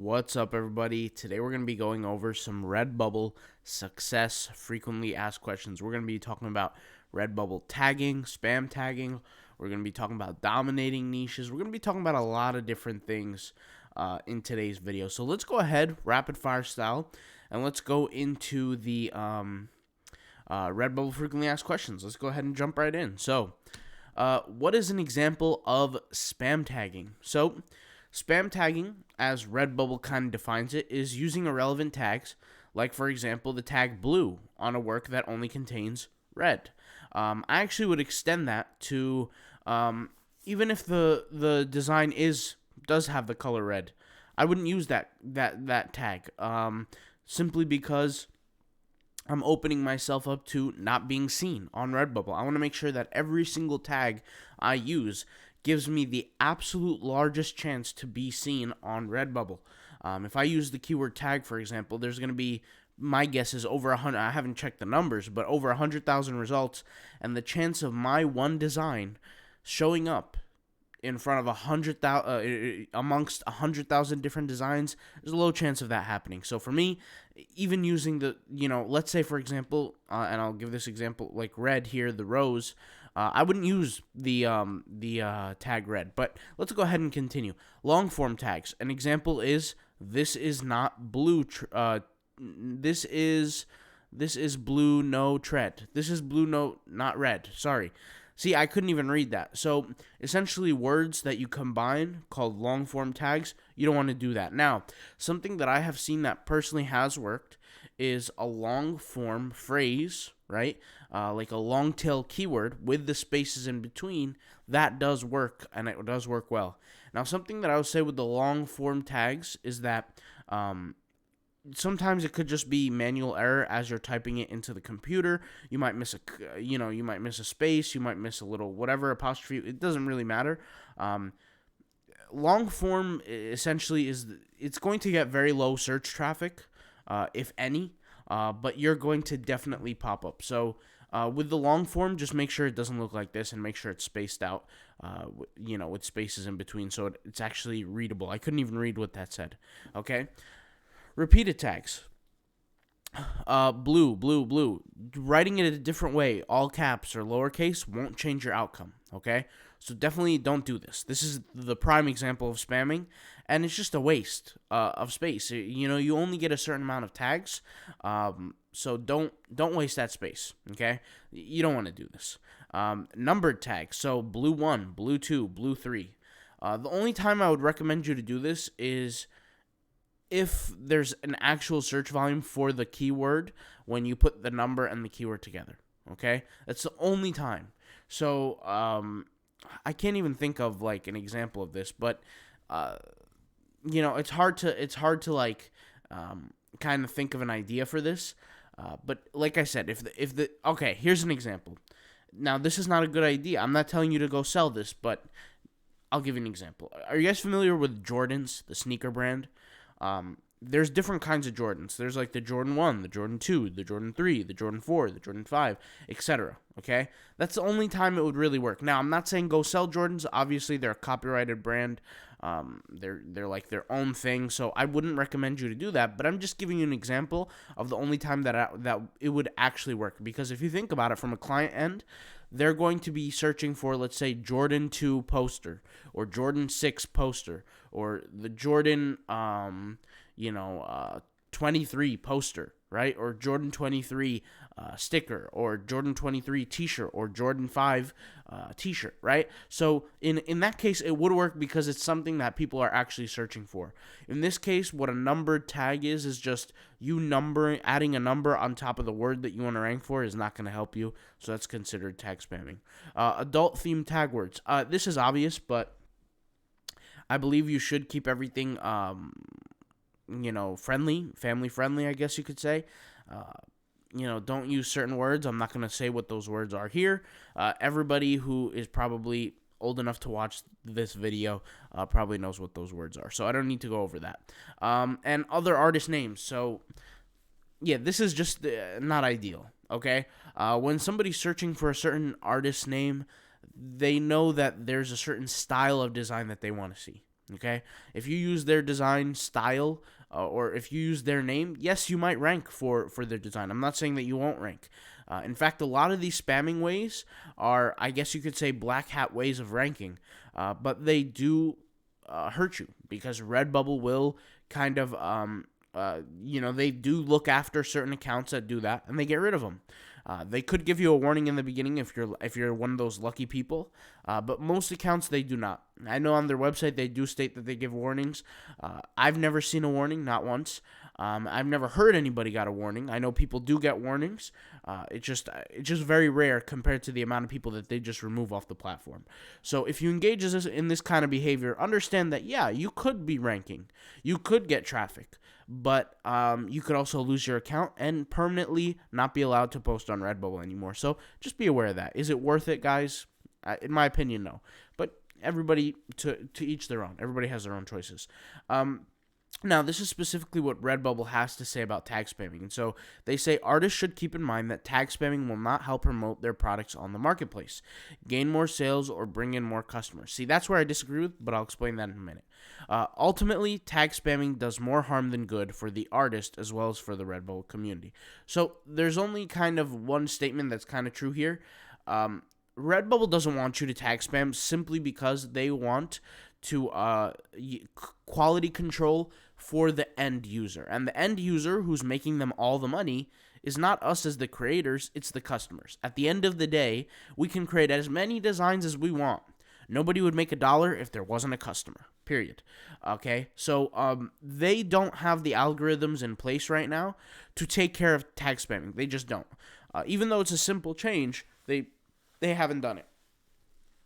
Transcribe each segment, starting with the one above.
What's up, everybody? Today we're going to be going over some Redbubble success frequently asked questions. We're going to be talking about Redbubble tagging, spam tagging. We're going to be talking about dominating niches. We're going to be talking about a lot of different things in today's video. So let's go ahead, rapid fire style, and let's go into the Redbubble frequently asked questions. Let's go ahead and jump right in. So, what is an example of spam tagging? So, spam tagging, as Redbubble kind of defines it, is using irrelevant tags, like, for example, the tag blue on a work that only contains red. I actually would extend that to even if the design does have the color red, I wouldn't use that tag simply because I'm opening myself up to not being seen on Redbubble. I want to make sure that every single tag I use gives me the absolute largest chance to be seen on Redbubble. If I use the keyword tag, for example, there's going to be, my guess is over 100, I haven't checked the numbers, but over 100,000 results, and the chance of my one design showing up in front of 100,000 amongst 100,000 different designs, there's a low chance of that happening. So for me, even using the, let's say, for example, and I'll give this example, like red here, the rose, I wouldn't use the tag red, but let's go ahead and continue. Long form tags. An example is, this is not blue. This is blue, no tread. This is blue, no, not red. Sorry. See, I couldn't even read that. So, essentially, words that you combine called long form tags, you don't want to do that. Now, something that I have seen that personally has worked is a long form phrase, right? Like a long tail keyword with the spaces in between. That does work, and it does work well. Now, something that I would say with the long form tags is that sometimes it could just be manual error as you're typing it into the computer. You might miss a space, you might miss a little whatever apostrophe. It doesn't really matter. Long form essentially it's going to get very low search traffic, if any, but you're going to definitely pop up. So with the long form, just make sure it doesn't look like this, and make sure it's spaced out, with spaces in between, so it's actually readable. I couldn't even read what that said. Okay. Repeated tags. Blue, blue, blue. Writing it a different way, all caps or lowercase, won't change your outcome, okay? So definitely don't do this. This is the prime example of spamming, and it's just a waste of space. You only get a certain amount of tags, so don't waste that space, okay? You don't want to do this. Numbered tags, so blue 1, blue 2, blue 3. The only time I would recommend you to do this is if there's an actual search volume for the keyword when you put the number and the keyword together, okay? That's the only time. So, I can't even think of, like, an example of this, but, it's hard to like, kind of think of an idea for this, but like I said, okay, here's an example. Now, this is not a good idea. I'm not telling you to go sell this, but I'll give you an example. Are you guys familiar with Jordans, the sneaker brand? There's different kinds of Jordans. There's like the Jordan 1, the Jordan 2, the Jordan 3, the Jordan 4, the Jordan 5, etc. Okay? That's the only time it would really work. Now, I'm not saying go sell Jordans. Obviously, they're a copyrighted brand. They're like their own thing, so I wouldn't recommend you to do that, but I'm just giving you an example of the only time that it would actually work, because if you think about it from a client end, they're going to be searching for, let's say, Jordan 2 poster, or Jordan 6 poster, or the Jordan 23 poster, right? Or Jordan 23 sticker, or Jordan 23 t-shirt, or Jordan 5 t-shirt, right? So in that case, it would work because it's something that people are actually searching for. In this case, what a numbered tag is just adding a number on top of the word that you want to rank for is not going to help you, so that's considered tag spamming. Adult themed tag words. This is obvious, but I believe you should keep everything family friendly, I guess you could say. Don't use certain words. I'm not going to say what those words are here. Everybody who is probably old enough to watch this video probably knows what those words are, so I don't need to go over that. And other artist names. So, yeah, this is just not ideal, okay? When somebody's searching for a certain artist name, they know that there's a certain style of design that they want to see, Okay, if you use their design style or if you use their name, yes, you might rank for their design. I'm not saying that you won't rank. In fact, a lot of these spamming ways are, I guess you could say, black hat ways of ranking, but they do hurt you because Redbubble will kind of, they do look after certain accounts that do that, and they get rid of them. They could give you a warning in the beginning if you're one of those lucky people, but most accounts they do not. I know on their website they do state that they give warnings. I've never seen a warning, not once. I've never heard anybody got a warning. I know people do get warnings. It's just very rare compared to the amount of people that they just remove off the platform. So if you engage in this kind of behavior, understand that yeah, you could be ranking, you could get traffic, but you could also lose your account and permanently not be allowed to post on Redbubble anymore. So just be aware of that. Is it worth it, guys? In my opinion, no. But everybody to each their own. Everybody has their own choices. Now, this is specifically what Redbubble has to say about tag spamming. And so they say artists should keep in mind that tag spamming will not help promote their products on the marketplace, gain more sales, or bring in more customers. See, that's where I disagree with, but I'll explain that in a minute. Ultimately, tag spamming does more harm than good for the artist as well as for the Redbubble community. So there's only kind of one statement that's kind of true here. Redbubble doesn't want you to tag spam simply because they want to quality control for the end user. And the end user who's making them all the money is not us as the creators, it's the customers. At the end of the day, we can create as many designs as we want. Nobody would make $1 if there wasn't a customer, period. Okay, so they don't have the algorithms in place right now to take care of tag spamming. They just don't. Even though it's a simple change, they haven't done it.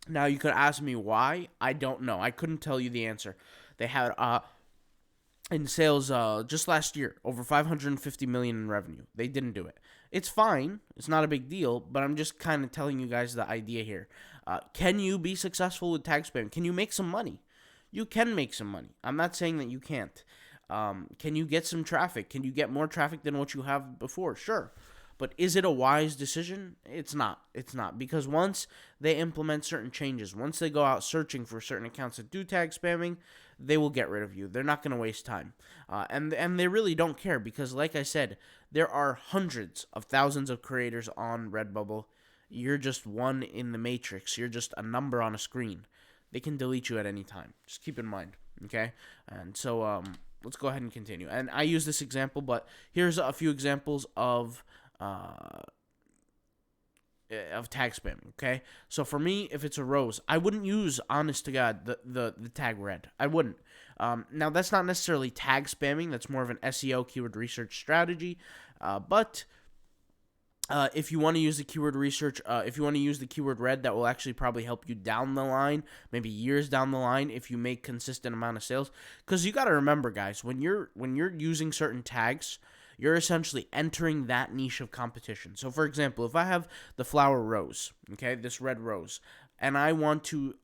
Now, you could ask me why. I don't know. I couldn't tell you the answer. They had, in sales just last year, over $550 million in revenue. They didn't do it. It's fine. It's not a big deal, but I'm just kind of telling you guys the idea here. Can you be successful with tag spam? Can you make some money? You can make some money. I'm not saying that you can't. Can you get some traffic? Can you get more traffic than what you have before? Sure. But is it a wise decision? It's not. It's not. Because once they implement certain changes, once they go out searching for certain accounts that do tag spamming, they will get rid of you. They're not going to waste time. And they really don't care because, like I said, there are hundreds of thousands of creators on Redbubble. You're just one in the matrix. You're just a number on a screen. They can delete you at any time. Just keep in mind, okay? And so let's go ahead and continue. And I use this example, but here's a few examples of tag spamming, okay? So for me, if it's a rose, I wouldn't use, honest to God, the tag red. I wouldn't. Now, that's not necessarily tag spamming. That's more of an SEO keyword research strategy. But if you want to use the keyword research, if you want to use the keyword red, that will actually probably help you down the line, maybe years down the line, if you make consistent amount of sales. Because you got to remember, guys, when you're using certain tags, you're essentially entering that niche of competition. So, for example, if I have the flower rose, okay, this red rose, and I want to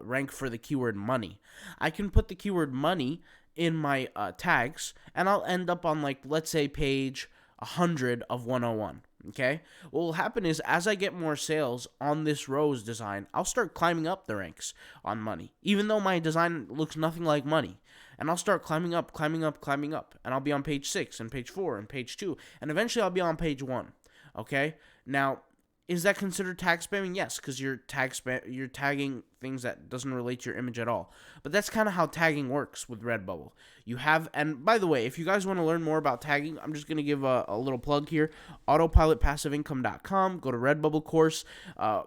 rank for the keyword money, I can put the keyword money in my tags, and I'll end up on, like, let's say page 100 of 101. Okay, what will happen is as I get more sales on this rose design, I'll start climbing up the ranks on money, even though my design looks nothing like money. And I'll start climbing up, and I'll be on page 6 and page 4 and page 2, and eventually I'll be on page 1. Okay, now, is that considered tag spamming? Yes, because you're tagging things that doesn't relate to your image at all. But that's kind of how tagging works with Redbubble. You have, and by the way, if you guys want to learn more about tagging, I'm just going to give a little plug here. Autopilotpassiveincome.com. Go to Redbubble course.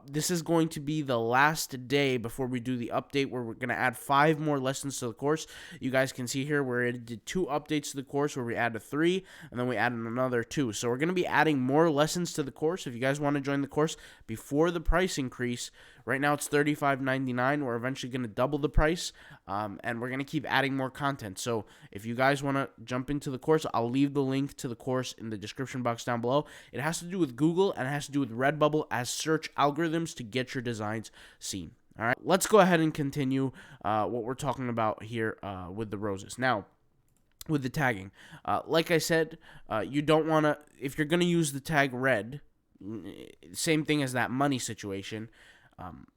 This is going to be the last day before we do the update where we're going to add 5 more lessons to the course. You guys can see here where it did 2 updates to the course where we added 3 and then we added another 2. So we're going to be adding more lessons to the course. If you guys want to join the course before the price increase, right now it's $35.99. We're eventually going to double the price, and we're going to keep adding more content. So if you guys want to jump into the course, I'll leave the link to the course in the description box down below. It has to do with Google, and it has to do with Redbubble as search algorithms to get your designs seen. All right, let's go ahead and continue what we're talking about here with the roses. Now, with the tagging, like I said, you don't want to, if you're going to use the tag red, same thing as that money situation,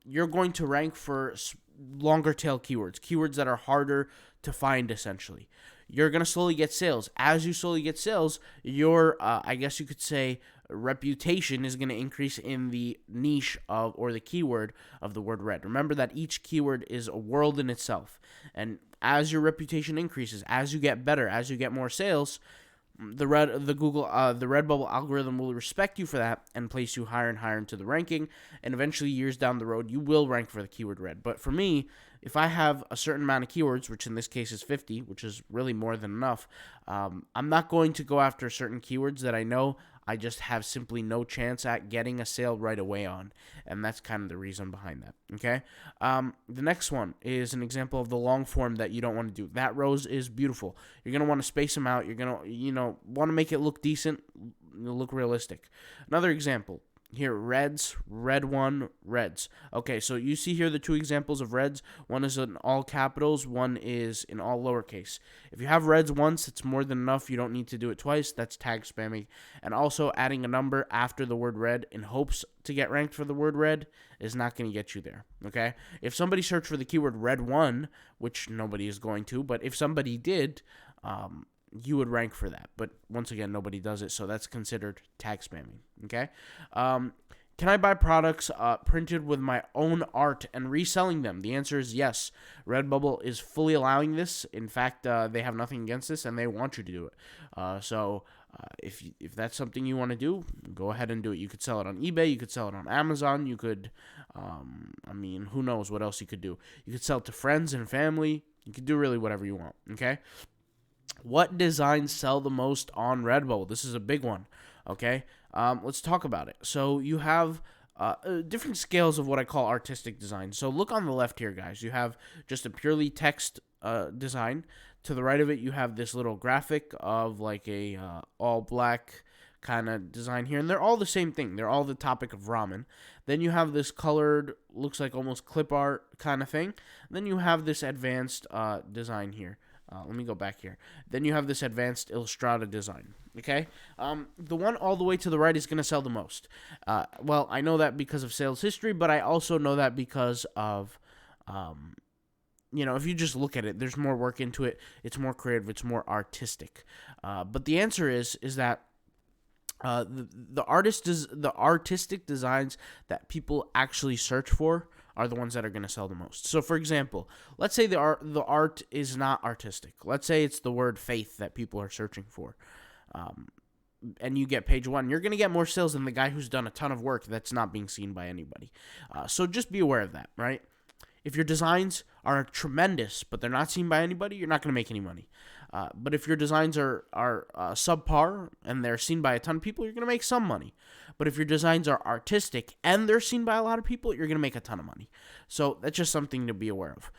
you're going to rank for longer tail keywords that are harder to find essentially. You're going to slowly get sales. As you slowly get sales, your, I guess you could say, reputation is going to increase in the niche of, or the keyword of the word red. Remember that each keyword is a world in itself. And as your reputation increases, as you get better, as you get more sales, the Redbubble algorithm will respect you for that and place you higher and higher into the ranking, and eventually years down the road you will rank for the keyword red. But for me, if I have a certain amount of keywords, which in this case is 50, which is really more than enough, I'm not going to go after certain keywords that I know I just have simply no chance at getting a sale right away on. And that's kind of the reason behind that. Okay. The next one is an example of the long form that you don't want to do. That rows is beautiful. You're going to want to space them out. You're going to, want to make it look decent, look realistic. Another example. Here, reds, red one, reds. Okay, so you see here the two examples of reds. One is in all capitals, one is in all lowercase. If you have reds once, it's more than enough. You don't need to do it twice. That's tag spamming. And also adding a number after the word red in hopes to get ranked for the word red is not going to get you there, okay? If somebody searched for the keyword red one, which nobody is going to, but if somebody did, you would rank for that. But once again, nobody does it, so that's considered tag spamming, okay? Can I buy products printed with my own art and reselling them? The answer is yes. Redbubble is fully allowing this. In fact, they have nothing against this, and they want you to do it. So if that's something you want to do, go ahead and do it. You could sell it on eBay. You could sell it on Amazon. You could, who knows what else you could do. You could sell it to friends and family. You could do really whatever you want, okay? What designs sell the most on Redbubble? This is a big one, okay? Let's talk about it. So you have different scales of what I call artistic design. So look on the left here, guys. You have just a purely text design. To the right of it, you have this little graphic of like a all black kind of design here. And they're all the same thing. They're all the topic of ramen. Then you have this colored, looks like almost clip art kind of thing. Then you have this advanced design here. Let me go back here. Then you have this advanced Illustrata design, okay? The one all the way to the right is going to sell the most. Well, I know that because of sales history, but I also know that because of, if you just look at it, there's more work into it. It's more creative. It's more artistic. But the answer is that the artistic designs that people actually search for are the ones that are going to sell the most. So, for example, let's say the art is not artistic. Let's say it's the word faith that people are searching for, and you get page one. You're going to get more sales than the guy who's done a ton of work that's not being seen by anybody. So just be aware of that, right? If your designs are tremendous, but they're not seen by anybody, you're not going to make any money. But if your designs are subpar and they're seen by a ton of people, you're going to make some money. But if your designs are artistic and they're seen by a lot of people, you're going to make a ton of money. So that's just something to be aware of.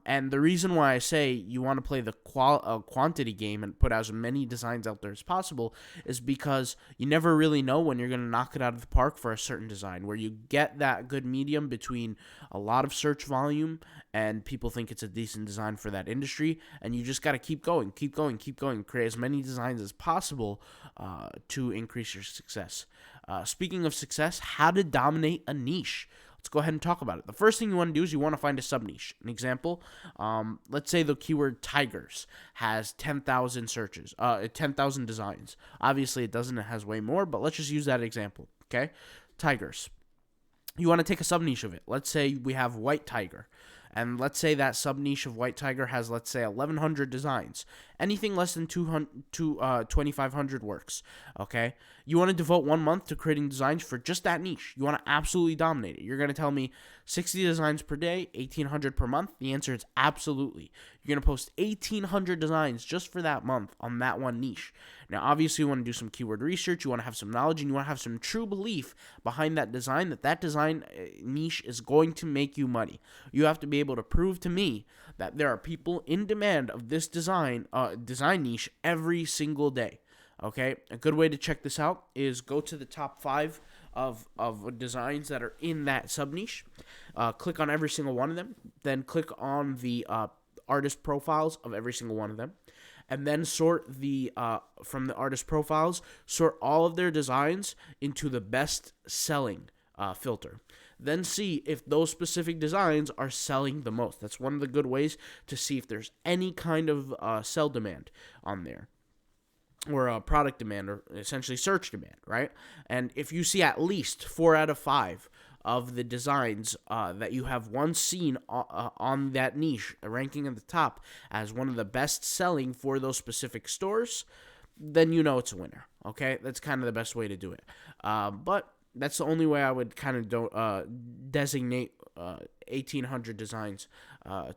And the reason why I say you want to play the quantity game and put as many designs out there as possible is because you never really know when you're going to knock it out of the park for a certain design, where you get that good medium between a lot of search volume and people think it's a decent design for that industry, and you just got to keep going, create as many designs as possible to increase your success. Speaking of success, how to dominate a niche. Let's go ahead and talk about it. The first thing you want to do is you want to find a sub-niche. An example, let's say the keyword tigers has 10,000 searches, 10,000 designs. Obviously, it doesn't. It has way more, but let's just use that example, okay? Tigers. You want to take a sub-niche of it. Let's say we have white tiger. And let's say that sub-niche of white tiger has, let's say, 1,100 designs. Anything less than 2,500 works, okay? You want to devote 1 month to creating designs for just that niche. You want to absolutely dominate it. You're going to tell me 60 designs per day, 1,800 per month? The answer is absolutely. You're going to post 1,800 designs just for that month on that one niche. Now, obviously, you want to do some keyword research. You want to have some knowledge, and you want to have some true belief behind that design, that design niche is going to make you money. You have to be able to prove to me that there are people in demand of this design niche every single day. Okay, a good way to check this out is go to the top 5 of designs that are in that sub niche. Click on every single one of them. Then click on the artist profiles of every single one of them, and then sort from the artist profiles, sort all of their designs into the best selling filter. then see if those specific designs are selling the most. That's one of the good ways to see if there's any kind of sell demand on there, or a product demand, or essentially search demand, right? And if you see at least 4 out of 5 of the designs that you have once seen on that niche ranking at the top as one of the best selling for those specific stores, then you know it's a winner, okay? That's kind of the best way to do it. But that's the only way I would kind of designate 1,800 designs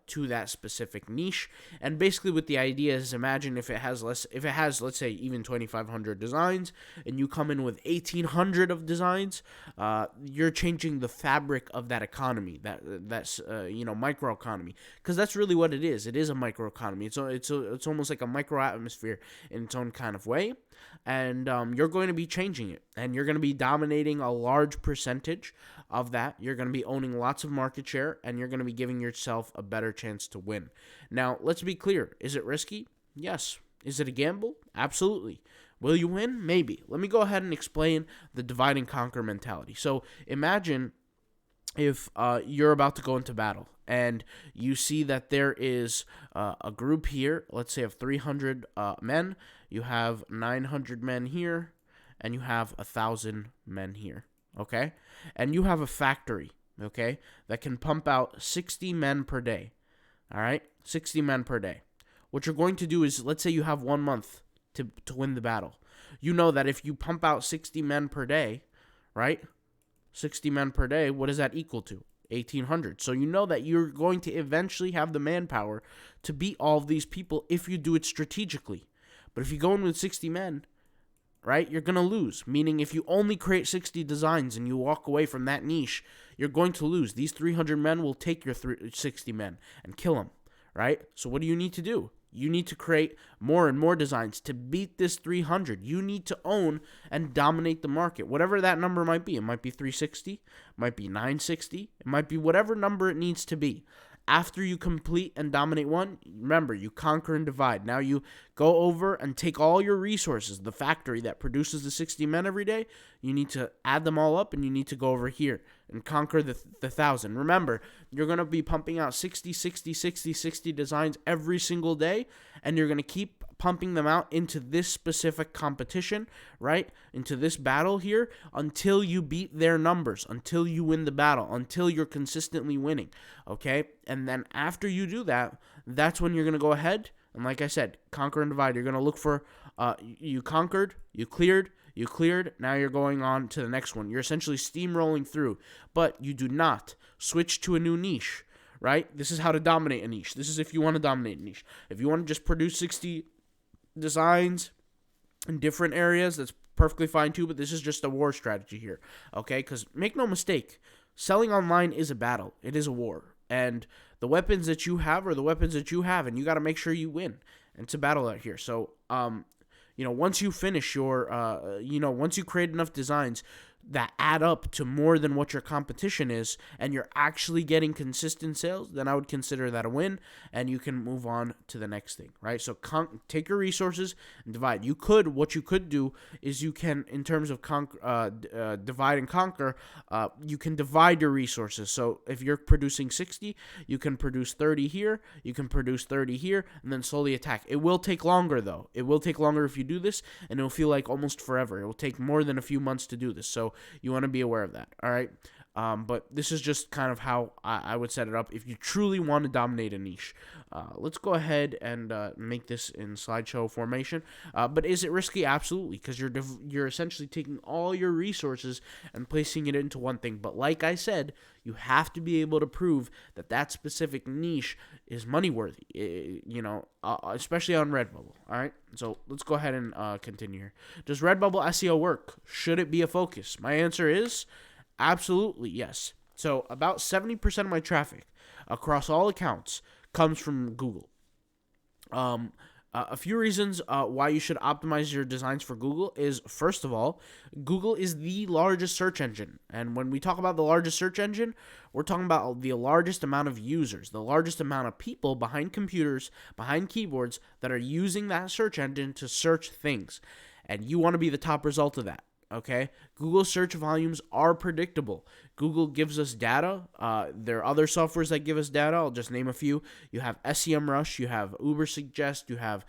to that specific niche. And basically what the idea is, imagine if it has, let's say, even 2,500 designs, and you come in with 1,800 of designs, you're changing the fabric of that economy, that's micro economy, because that's really what it is. It is a micro economy. It's almost like a micro atmosphere in its own kind of way. And you're going to be changing it, and you're going to be dominating a large percentage of that. You're going to be owning lots of market share, and you're going to be giving yourself a better chance to win. Now, let's be clear. Is it risky? Yes. Is it a gamble? Absolutely. Will you win? Maybe. Let me go ahead and explain the divide and conquer mentality. So imagine if you're about to go into battle, and you see that there is a group here, let's say of 300 men, you have 900 men here, and you have 1,000 men here, okay? And you have a factory, okay, that can pump out 60 men per day, all right? 60 men per day. What you're going to do is, let's say you have 1 month to win the battle. You know that if you pump out 60 men per day, right, 60 men per day, what does that equal to? 1,800. So you know that you're going to eventually have the manpower to beat all of these people if you do it strategically. But if you go in with 60 men, right, you're going to lose. Meaning if you only create 60 designs and you walk away from that niche, you're going to lose. These 300 men will take your 60 men and kill them, right? So what do you need to do? You need to create more and more designs to beat this 300. You need to own and dominate the market, whatever that number might be. It might be 360, it might be 960, it might be whatever number it needs to be. After you complete and dominate one, remember, you conquer and divide. Now you go over and take all your resources, the factory that produces the 60 men every day, you need to add them all up, and you need to go over here and conquer the 1,000. Remember, you're going to be pumping out 60 designs every single day, and you're going to keep pumping them out into this specific competition, right? Into this battle here, until you beat their numbers, until you win the battle, until you're consistently winning, okay? And then after you do that, that's when you're going to go ahead, and like I said, conquer and divide. You're going to look for, you conquered, you cleared, now you're going on to the next one. You're essentially steamrolling through, but you do not switch to a new niche, right? This is how to dominate a niche. This is if you want to dominate a niche. If you want to just produce 60 designs in different areas, that's perfectly fine too, but this is just a war strategy here, okay? Because make no mistake, selling online is a battle. It is a war, and the weapons that you have are the weapons that you have, and you got to make sure you win. And it's a battle out here. So once you finish your once you create enough designs that add up to more than what your competition is, and you're actually getting consistent sales, then I would consider that a win, and you can move on to the next thing, right? So take your resources and divide. What you could do is you can, in terms of divide and conquer, you can divide your resources. So if you're producing 60, you can produce 30 here, you can produce 30 here, and then slowly attack. It will take longer, though. It will take longer if you do this, and it'll feel like almost forever. It will take more than a few months to do this. So you want to be aware of that, all right? But this is just kind of how I would set it up if you truly want to dominate a niche. Let's go ahead and make this in slideshow formation. But is it risky? Absolutely, because you're essentially taking all your resources and placing it into one thing. But like I said, you have to be able to prove that specific niche is money worthy, especially on Redbubble, all right? So let's go ahead and continue here. Does Redbubble SEO work? Should it be a focus? My answer is absolutely yes. So about 70% of my traffic across all accounts comes from Google. A few reasons why you should optimize your designs for Google is, first of all, Google is the largest search engine. And when we talk about the largest search engine, we're talking about the largest amount of users, the largest amount of people behind computers, behind keyboards that are using that search engine to search things. And you want to be the top result of that. Okay, Google search volumes are predictable. Google gives us data. There are other softwares that give us data. I'll just name a few. You have SEMrush, you have Ubersuggest, you have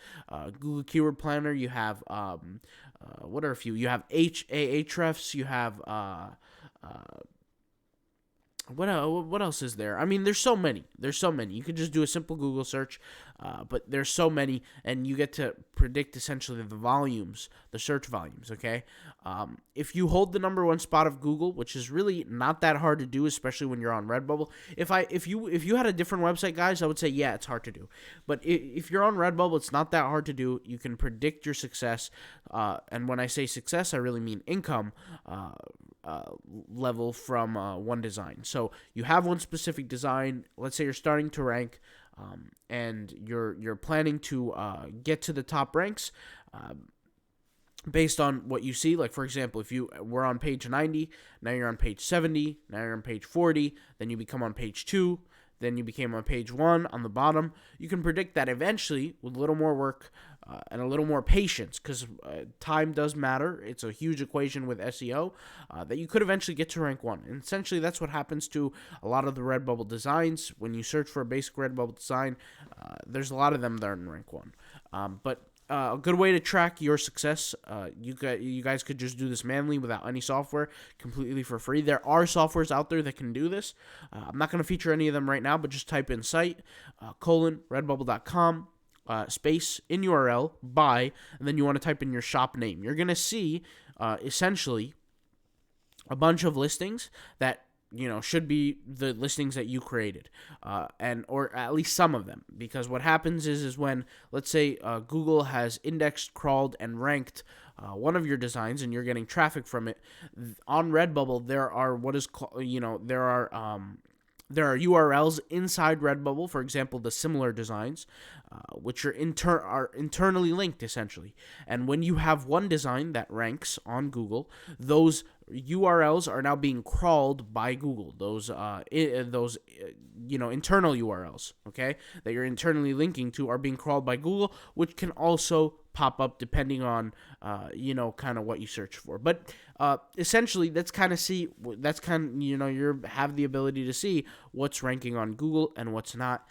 Google Keyword Planner, you have what are a few? You have Ahrefs, you have what else is there? I mean, there's so many. You could just do a simple Google search, but there's so many, and you get to predict essentially the volumes, the search volumes. Okay, if you hold the number one spot of Google, which is really not that hard to do, especially when you're on Redbubble. If you had a different website, guys, I would say yeah, it's hard to do. But if you're on Redbubble, it's not that hard to do. You can predict your success, and when I say success, I really mean income. Level from one design. So you have one specific design. Let's say you're starting to rank, and you're planning to get to the top ranks. Based on what you see, like for example, if you were on page 90, now you're on page 70, now you're on page 40, then you become on page 2, then you became on page 1 on the bottom. You can predict that eventually, with a little more work and a little more patience, because time does matter. It's a huge equation with SEO, that you could eventually get to rank 1. And essentially, that's what happens to a lot of the Redbubble designs. When you search for a basic Redbubble design, there's a lot of them that are in rank 1. But a good way to track your success, you guys could just do this manually without any software, completely for free. There are softwares out there that can do this. I'm not going to feature any of them right now, but just type in site, redbubble.com, space, in URL, buy, and then you want to type in your shop name. You're going to see, essentially, a bunch of listings that should be the listings that you created, or at least some of them, because what happens is when, let's say, Google has indexed, crawled, and ranked one of your designs, and you're getting traffic from it on Redbubble, there are what is called, there are URLs inside Redbubble, for example, the similar designs, which are internally linked, essentially. And when you have one design that ranks on Google, those URLs are now being crawled by Google. Those internal URLs, okay, that you're internally linking to are being crawled by Google, which can also pop up depending on kind of what you search for. But essentially, you have the ability to see what's ranking on Google and what's not.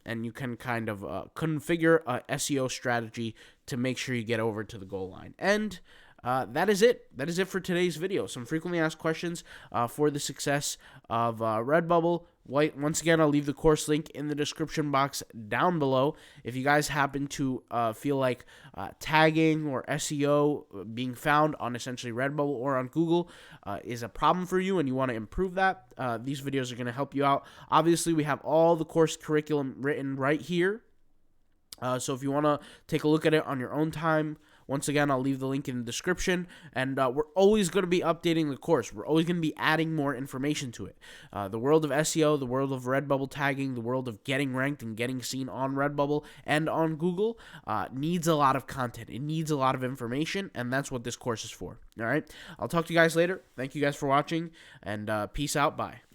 And you can kind of configure a SEO strategy to make sure you get over to the goal line. And that is it. That is it for today's video. Some frequently asked questions for the success of Redbubble. Once again, I'll leave the course link in the description box down below. If you guys happen to feel like tagging or SEO being found on essentially Redbubble or on Google is a problem for you and you want to improve that, these videos are going to help you out. Obviously, we have all the course curriculum written right here. So if you want to take a look at it on your own time, once again, I'll leave the link in the description, and we're always going to be updating the course. We're always going to be adding more information to it. The world of SEO, the world of Redbubble tagging, the world of getting ranked and getting seen on Redbubble and on Google needs a lot of content. It needs a lot of information, and that's what this course is for. All right? I'll talk to you guys later. Thank you guys for watching, and peace out. Bye.